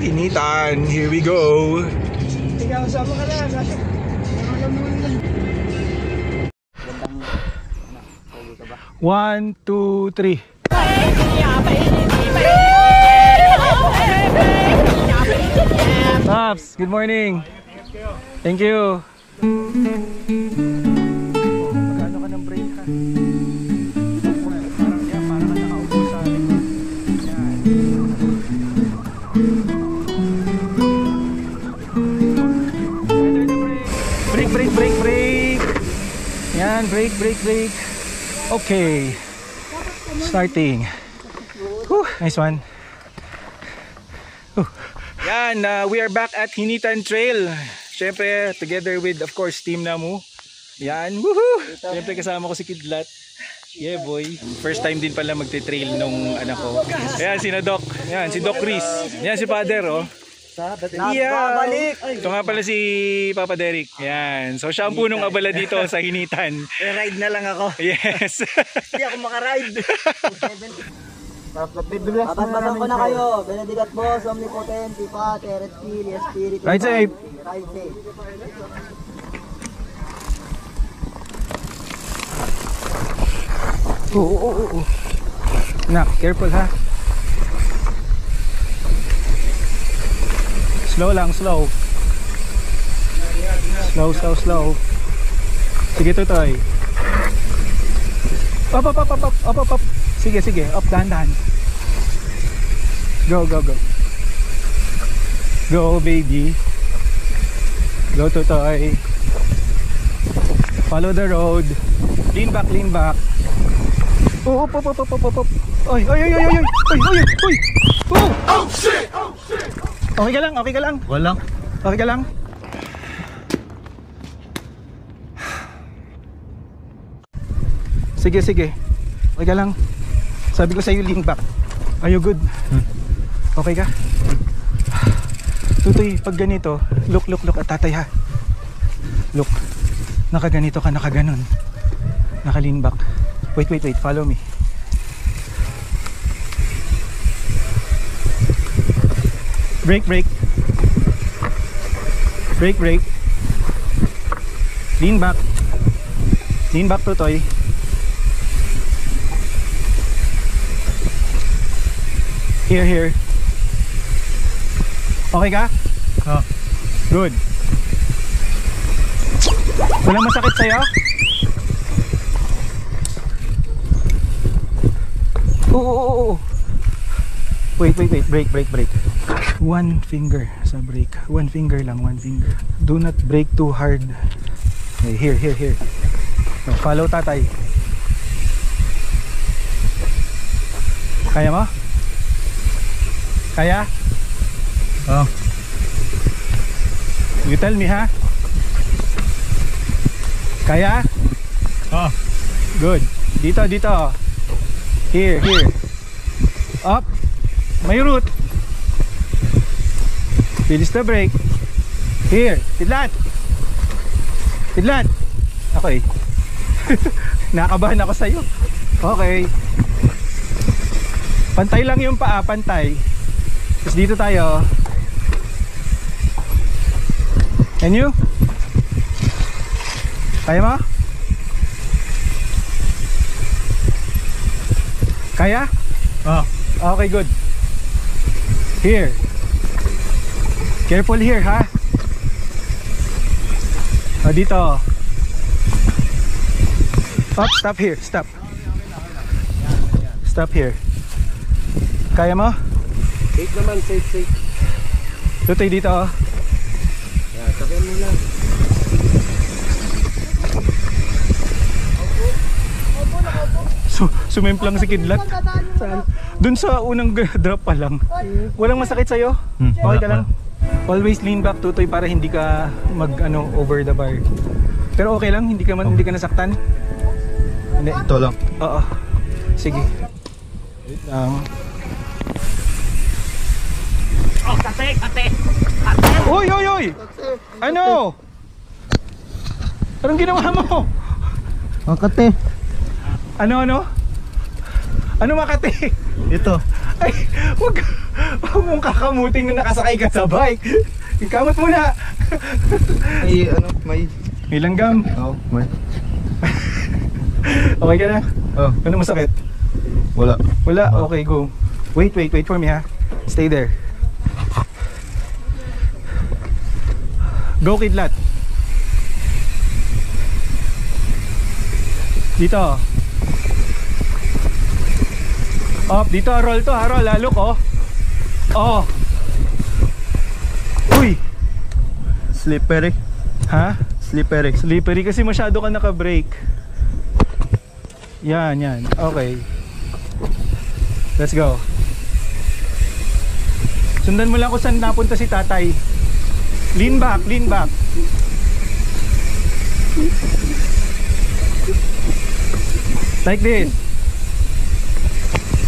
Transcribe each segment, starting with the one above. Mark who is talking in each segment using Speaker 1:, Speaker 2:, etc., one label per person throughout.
Speaker 1: Initan, here we go.
Speaker 2: Ikaw, sama ka na.
Speaker 1: One, two, three. Pops, good morning. Thank you. Magkano ka ng break ha? Parang yan, parang nakaupo sa likod. Yan. Break, break, break, break. Yan, break, break, break. Okay. Starting. Whew, nice one. Yan, we are back at Hinitan Trail. Siyempre, together with, of course, Team Namu. Yan, woohoo! Siyempre, kasama ko si Kidlat. Yeah, boy. First time din pala magte-trail nung anak ko. Yan, si Doc. Yan, si Doc Chris. Yan, si Father, oh. Yeah. Ito nga pala si Papa Derek. Yan. So, siya ang punong abala dito sa Hinitan.
Speaker 2: Ride na lang ako.
Speaker 1: Yes.
Speaker 2: Hindi ako makaride. Papaspasan ko na kayo. Benedict Boss, Omnipotent, Tipa, Teret Pili, Spirit.
Speaker 1: Right safe.
Speaker 2: Right safe.
Speaker 1: Oo. Nak, careful ha. Slow lang, slow. Slow. Sige, Tutoy. Up. Sige. Up, dahan. Go. Go, baby. Go, Tutoy. Follow the road. Lean back. Up. Oy. Oh, shit. Okay ka lang.
Speaker 2: Walang.
Speaker 1: Okay ka lang. Sige. Okay ka lang. Sabi ko sa'yo, lean back. Are you good? Okay ka? Tutoy, pag ganito, look at tatay ha. Look. Nakaganito ka, nakaganon. Naka-lean back. Wait, follow me. Break. Lean back, Tutoy. Here. Okay ka?
Speaker 2: Oh.
Speaker 1: Good. Walang masakit sa'yo? Oo. Wait. Break. One finger sa brake. One finger. Do not brake too hard. Okay, here. Follow tatay. Kaya mo? Kaya?
Speaker 2: Oh.
Speaker 1: You tell me ha? Kaya?
Speaker 2: Oh.
Speaker 1: Good. Dito. Here. Up. May root. Release the brake. Here. Tidlat. Okay. Nakabahan ako sa'yo. Okay. Pantay lang yung paa. Pantay. Tapos dito tayo. And you? Kaya mo? Kaya?
Speaker 2: Oh.
Speaker 1: Okay, good. Here. Careful here, ha? Dito. Stop here. Stop here. Kaya mo?
Speaker 2: Safe naman, safe.
Speaker 1: Tutoy dito, oh.
Speaker 2: Yeah, sakyan mo lang.
Speaker 1: Sumimplang si Kidlat. Dun sa unang drop pa lang. Walang masakit sa'yo? Okay ka lang? Always lean back, Tutoy, para hindi ka over the bar. Pero okay lang? Hindi ka nasaktan? Hindi.
Speaker 2: Ito lang.
Speaker 1: Oo. Sige. Wait lang. Kate. Oy! Ano? Anong ginawa mo?
Speaker 2: Makate.
Speaker 1: Ano? Ano Makati?
Speaker 2: Ito.
Speaker 1: Ay, wag. Huwag mong kakamuting na nakasakay ka sa bike. Ikamot muna.
Speaker 3: May ano, may...
Speaker 1: May langgam.
Speaker 3: Oo, may...
Speaker 1: Okay ka na?
Speaker 3: Oh,
Speaker 1: Ano masakit?
Speaker 3: wala.
Speaker 1: Wala? Okay, go. Wait for me ha. Stay there. Go, Kidlat. Dito. Up, dito. Roll to ha. Roll. Look, oh. Oh. Uy.
Speaker 3: Slippery.
Speaker 1: Ha?
Speaker 3: Slippery.
Speaker 1: Slippery kasi masyado ka naka-brake. Yan. Okay. Let's go. Sundan mo lang kung saan napunta si tatay. Lean back. Like this.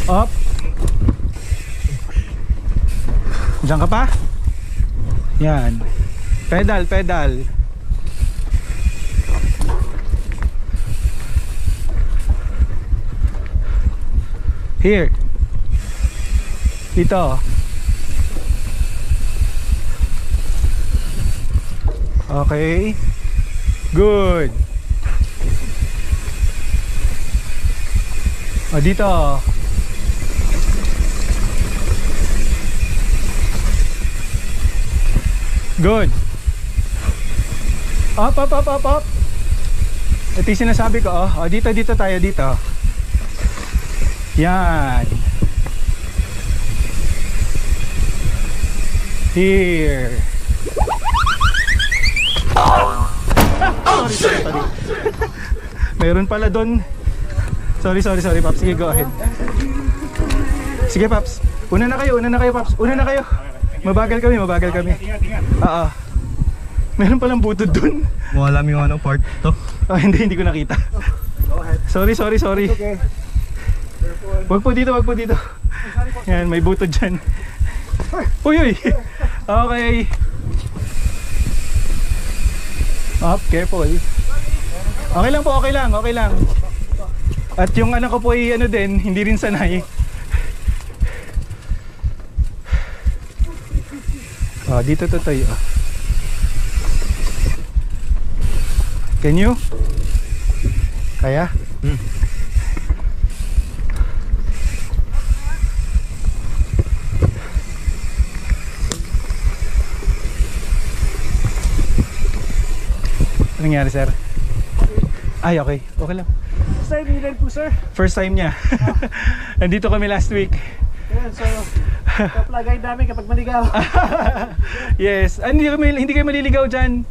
Speaker 1: Up. Diyan ka pa? Yan. Pedal. Here. Dito. Okay. Good. O dito. Good. Up. Ito yung sinasabi ko, oh. O dito tayo dito. Yan. Here. Sorry. Meron pala doon. Sorry, Paps. Sige, go ahead. Sige, Paps. Una na kayo, Paps. Una na kayo. Mabagal kami. Oo. Meron palang butod doon.
Speaker 3: Mo alam yung ano part to.
Speaker 1: Oh, hindi ko nakita. Sorry.
Speaker 2: Okay.
Speaker 1: Wag po dito. Yan, may butod dyan. Uy. Okay. Up, careful. Okay lang po, okay lang. At yung anak ko po ay ano din, hindi rin sanay. Oh, dito tayo. Can you? Kaya? Anong nangyari, sir? Ay, okay. Okay lang.
Speaker 2: First time nila po, sir.
Speaker 1: First time niya. Nandito kami last week.
Speaker 2: Ayan, so, kaplagay namin kapag maligaw.
Speaker 1: Yes. Hindi kayo maliligaw dyan.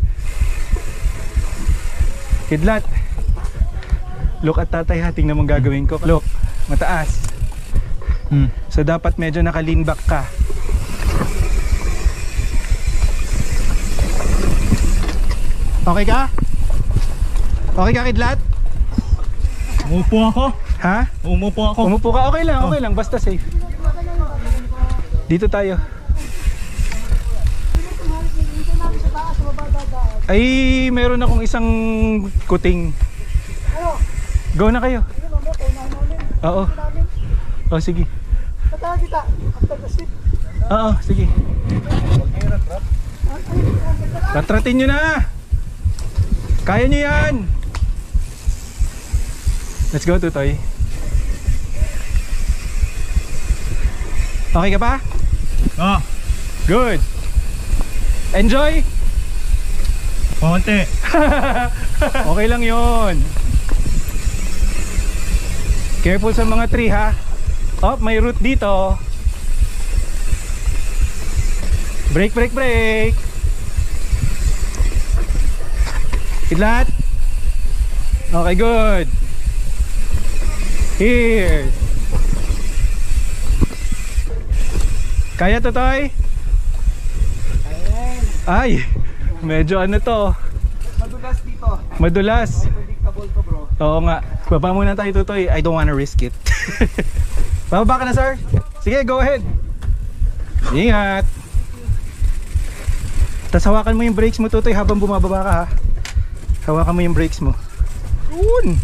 Speaker 1: Kidlat. Look at tatay ha. Tingnan mong gagawin ko. Look. Mataas. So dapat medyo naka-lean back ka. Okay ka? Okay ka, Kidlat?
Speaker 3: Umupo ako.
Speaker 1: Ha?
Speaker 3: Umupo ako.
Speaker 1: Umupo ka? Okay lang. Basta safe. Dito tayo. Ay, meron akong isang kuting. Go na kayo. Oo. Oh, sige. Oo, sige. Tatratin nyo na. Kaya nyo yan. Let's go, Tutoy. Okay ka pa?
Speaker 3: Ah,
Speaker 1: Good. Enjoy.
Speaker 3: konti.
Speaker 1: Okay lang yon. Careful sa mga tree ha. Oh, may root dito. Brake. Kidlat. Okay, good. Here. Kaya, Totoy? Ay, medyo ano to.
Speaker 2: Madulas dito.
Speaker 1: Madulas.
Speaker 2: Predictable to, bro.
Speaker 1: Oo nga. Baba muna tayo, Totoy. I don't wanna risk it. Bababa ka na, sir? Sige, go ahead. Ingat. Tapos hawakan mo yung brakes mo, Totoy, habang bumababa ka ha. Hawakan mo yung brakes mo. Yun.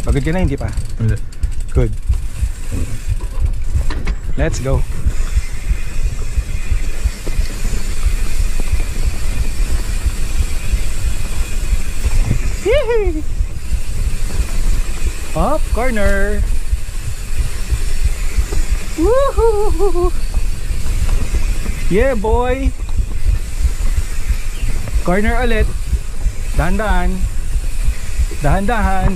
Speaker 1: Pagod ka na, hindi pa?
Speaker 3: Hindi.
Speaker 1: Good. Let's go. Yee! Up corner. Woohoo! Yeah, boy. Corner ulit. Dahan-dahan. Dahan-dahan.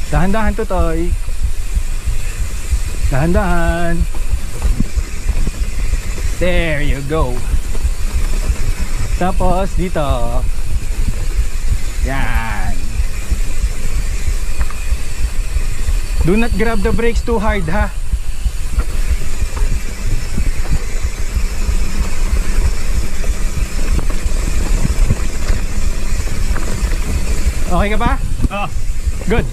Speaker 1: Dahan-dahan, Totoy. Dahan-dahan. There you go. Tapos dito. Yan. Do not grab the brakes too hard, ha. Okay ka ba?
Speaker 3: Ah.
Speaker 1: Good.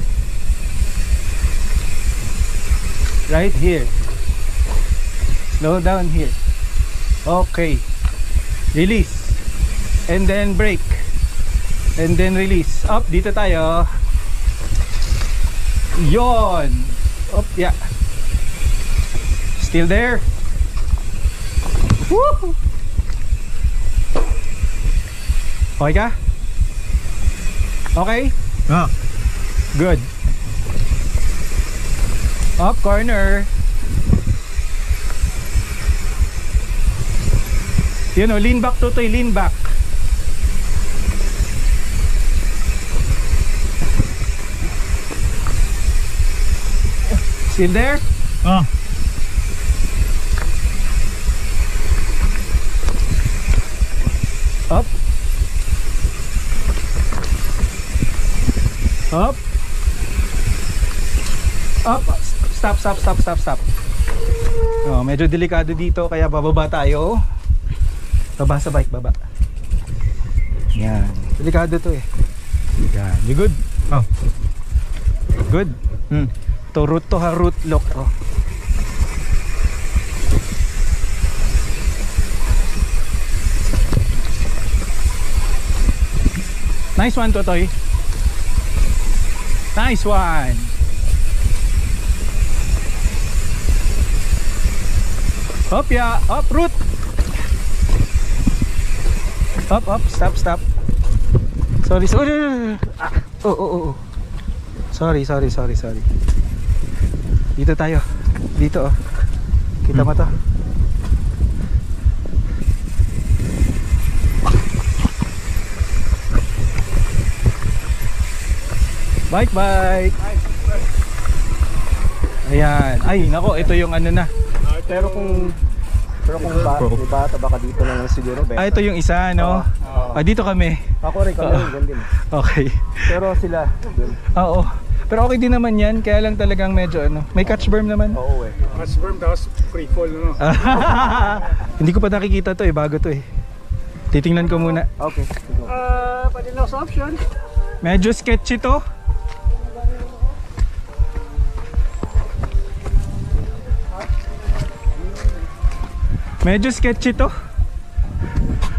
Speaker 1: Right here. Slow down here. Okay. Release. And then brake. And then release. Up, dito tayo. Yon. Up, yeah. Still there. Woo! Okay ka? Okay?
Speaker 3: Ah.
Speaker 1: Good. Up corner. You know, lean back, Totoy, lean back. Still there?
Speaker 3: Ah.
Speaker 1: Up. Up. Up. Stop, stop, stop, stop, stop. Oh, medyo delikado dito kaya bababa tayo. Baba sa bike, baba. Yan. Delikado to eh. Yan. You good?
Speaker 3: Oh.
Speaker 1: Good. To root to ha, root lock. Oh. Nice one, Totoy. Nice one. Up, yeah. Up, root. Up, up. Stop, stop. Sorry, sorry. Ah. Oh, oh, oh. Sorry, sorry, sorry, sorry. Dito tayo. Dito, oh. Kita mo to. Bike, bike. Ayan. Ay, nako, ito yung ano na.
Speaker 2: Pero kung may bata baka dito na lang siguro.
Speaker 1: Ah, ito yung isa, no? Ah, dito kami.
Speaker 2: Ako rin kami din.
Speaker 1: Okay.
Speaker 2: Pero sila dun.
Speaker 1: Oo. Pero okay din naman yan. Kaya lang talagang medyo ano. May catch berm naman.
Speaker 2: Oo eh.
Speaker 3: Catch berm tapos free fall, no?
Speaker 1: Hindi ko pa nakikita to eh. Bago to eh. Titingnan ko muna.
Speaker 2: Okay.
Speaker 3: Pwede na sa option.
Speaker 1: Medyo sketchy to. Medyo sketchy to.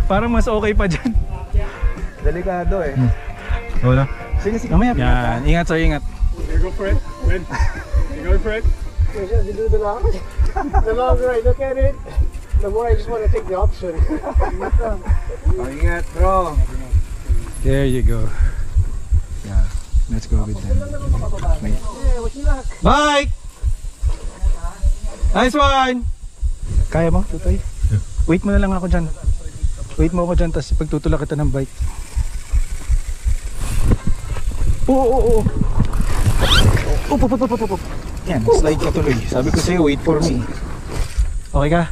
Speaker 1: Parang mas okay pa dyan.
Speaker 2: Delikado eh.
Speaker 3: Wala.
Speaker 2: Sige, sige.
Speaker 1: Mamaya. Yan. Ingat sir, ingat.
Speaker 3: You go for it. When? You go for it.
Speaker 4: The longer I look at it, the more I just want to take the option.
Speaker 2: Oh, ingat bro.
Speaker 1: There you go. Yeah. Let's go with them. Bye! Nice one! Kaya mo, Totoy? Wait mo na lang ako dyan. Wait mo ako dyan, tapos pagtutulak kita ng bike. Oo. Up. Yan, slide ka tuloy. Sabi ko sa'yo, wait for me. Okay ka?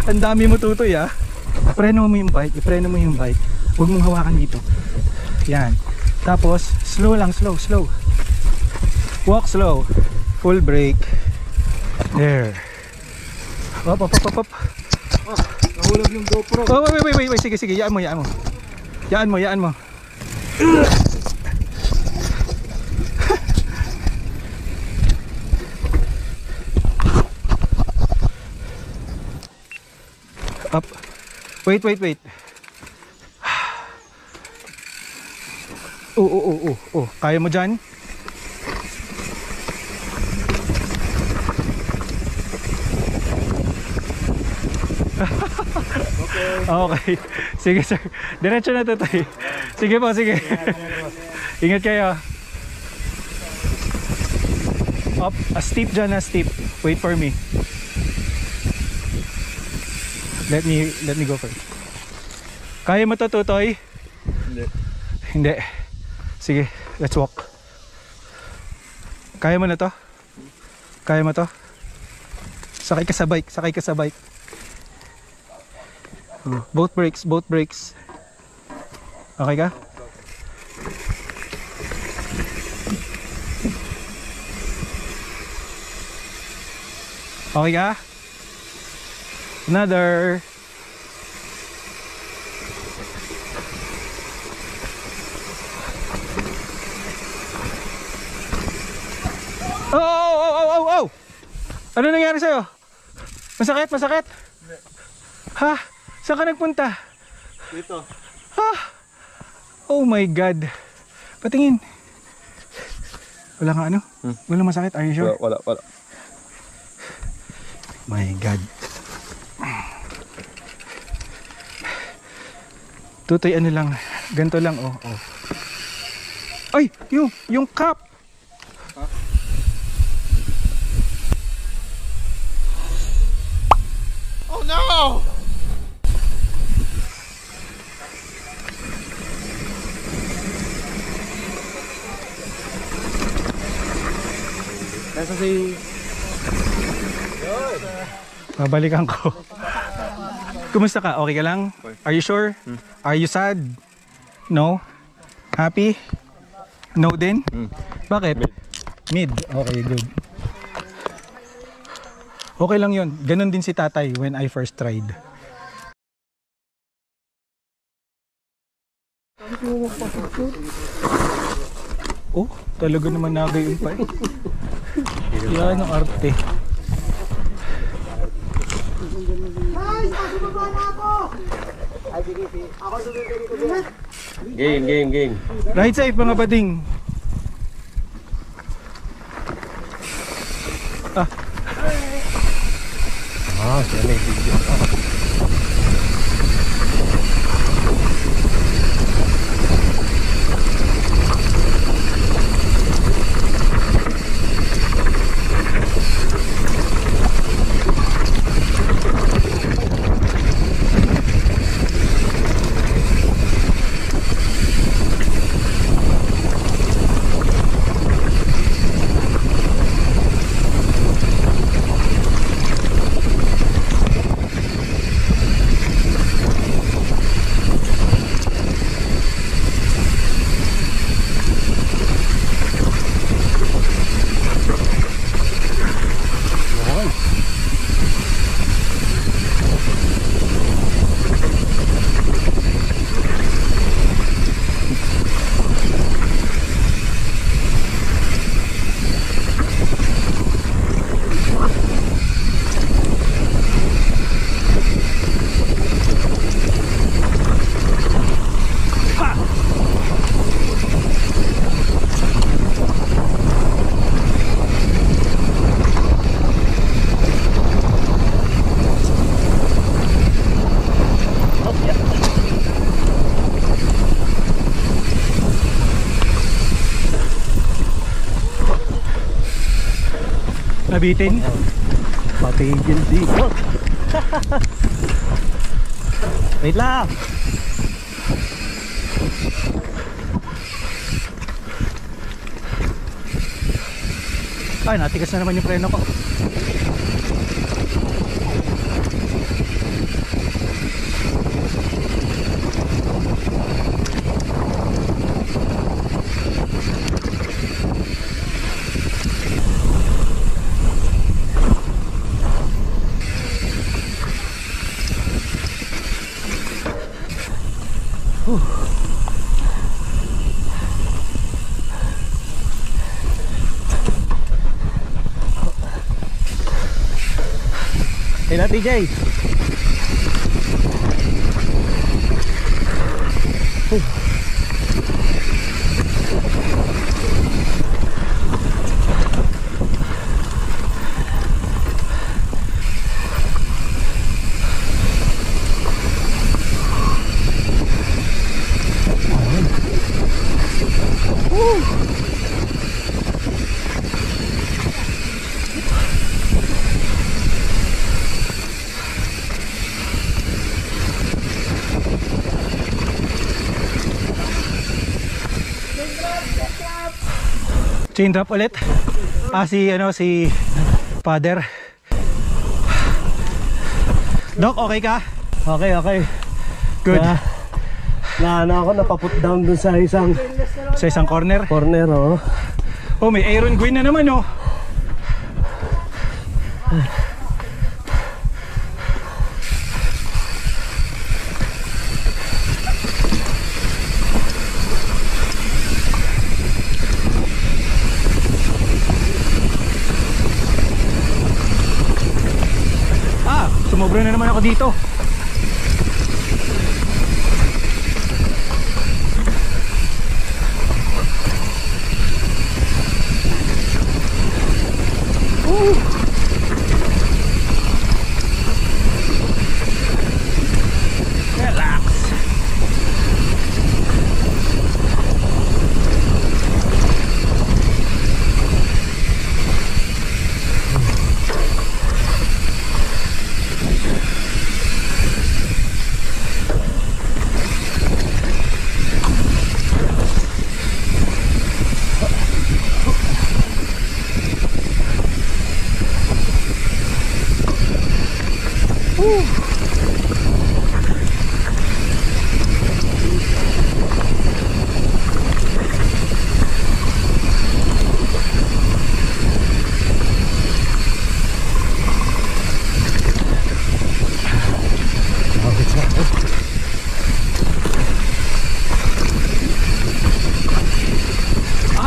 Speaker 1: Ang dami mo, Totoy, ah. Ipreno mo yung bike, Huwag mong hawakan dito. Yan. Tapos, slow lang, slow. Walk slow. Full brake. There. Up.
Speaker 2: Nahulog yung GoPro.
Speaker 1: Oh, wait. Sige. Yaan mo. Yaan mo. Up. Wait. Oh. Kaya mo dyan? Okay. Sige sir. Diretso na to tayo. Sige po, sige. Ingat kayo. Up, steep dyan na steep. Wait for me. Let me go first. Kaya mo to, Tutoy? Hindi. Sige, let's walk. Kaya mo na to? Kaya mo to? Sakay ka sa bike, sakay ka sa bike. Both brakes, both brakes. Okay ka? Okay ka? Another. Oh! Ano nangyari sa'yo? Masakit? Masakit? Ha? Saan ka nagpunta?
Speaker 3: Dito.
Speaker 1: Ha? Oh my God. Patingin. Wala kang ano? Walang masakit? Are you sure?
Speaker 3: Wala.
Speaker 1: My God. Tutoy, ano lang. Ganito lang, oh. Ay! Yung cup!
Speaker 3: Oh no!
Speaker 1: Nasa si... Babalikan ko. Kumusta ka? Okay ka lang? Are you sure? Are you sad? No? Happy? No din? Bakit? Mid. Okay, good. Okay lang yun. Ganon din si tatay when I first tried. Oh, talaga naman nagayon pa eh. Yan ang arte.
Speaker 3: Game.
Speaker 1: Ride safe mga bading.
Speaker 3: Siya may video.
Speaker 1: Nabitin?
Speaker 4: Patigil dito. Wait lang.
Speaker 1: Ay, natigas na naman yung preno ko.
Speaker 4: Hey na TJ.
Speaker 1: Chain drop ulit. Si father. Doc, okay ka?
Speaker 3: Okay.
Speaker 1: Good.
Speaker 3: Ako napaput down dun sa isang
Speaker 1: corner.
Speaker 3: corner, oh.
Speaker 1: Oh, may Aaron Gwin na naman, oh. Sumobra na naman ako dito. Relax.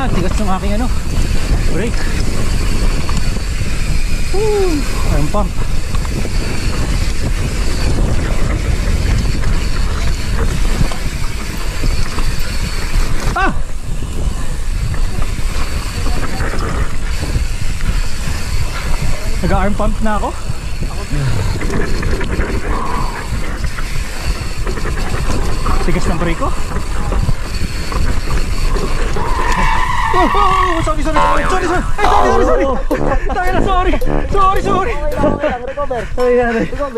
Speaker 1: Tigas ng aking brake. Arm pump. Nag-arm pump na ako. Tigas ng brake ko. Sorry.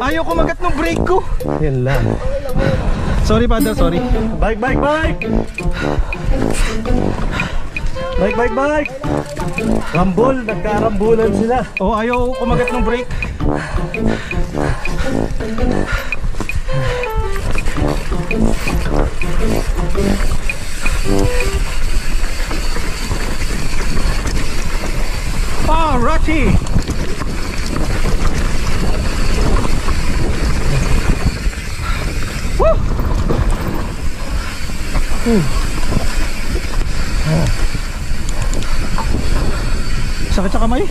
Speaker 1: Ayaw ko magat ng brake ko.
Speaker 3: Yan lang.
Speaker 1: Sorry, father, sorry.
Speaker 3: Bike! Rambol, nagkarambulan sila.
Speaker 1: Oh, ayaw ko magat ng brake. Rocky! Woo! Sakit sa kamay.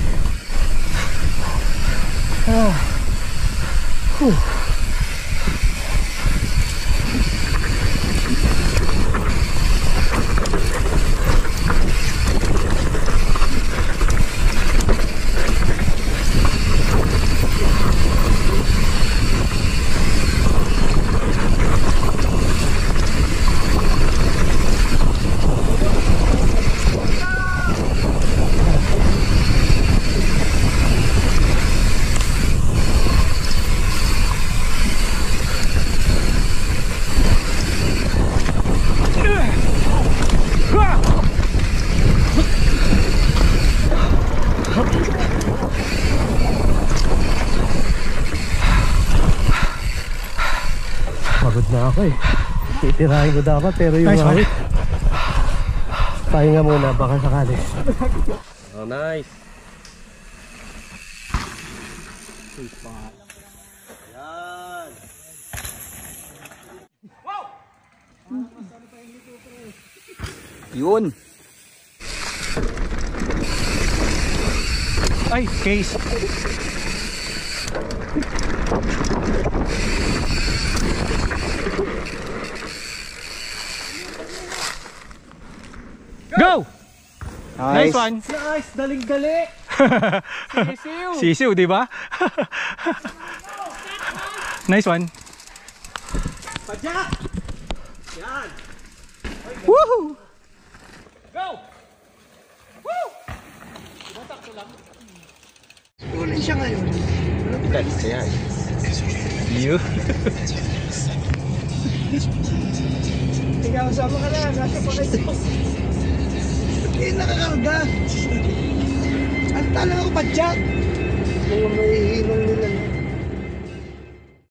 Speaker 3: Pagod na ako eh. Titirahin ko dapat pero yung
Speaker 1: nice
Speaker 3: awit. Pahinga muna baka sakali. Oh, nice. Yan.
Speaker 1: Yun. Ay, case. Go! Nice one.
Speaker 3: Nice, daling-dali.
Speaker 1: Sisiw. Sisiw, di ba? Nice one.
Speaker 3: Padyak! Yan.
Speaker 1: Woohoo!
Speaker 3: Go!
Speaker 1: Woo!
Speaker 3: Batak lang.
Speaker 2: Ulit siya ngayon.
Speaker 1: That's yeah. You.
Speaker 2: Ikaw, sama ka na. Nasa pa kayo.
Speaker 5: nakakarga. Ang tala ako pa, Jack. Mga may hilong nila.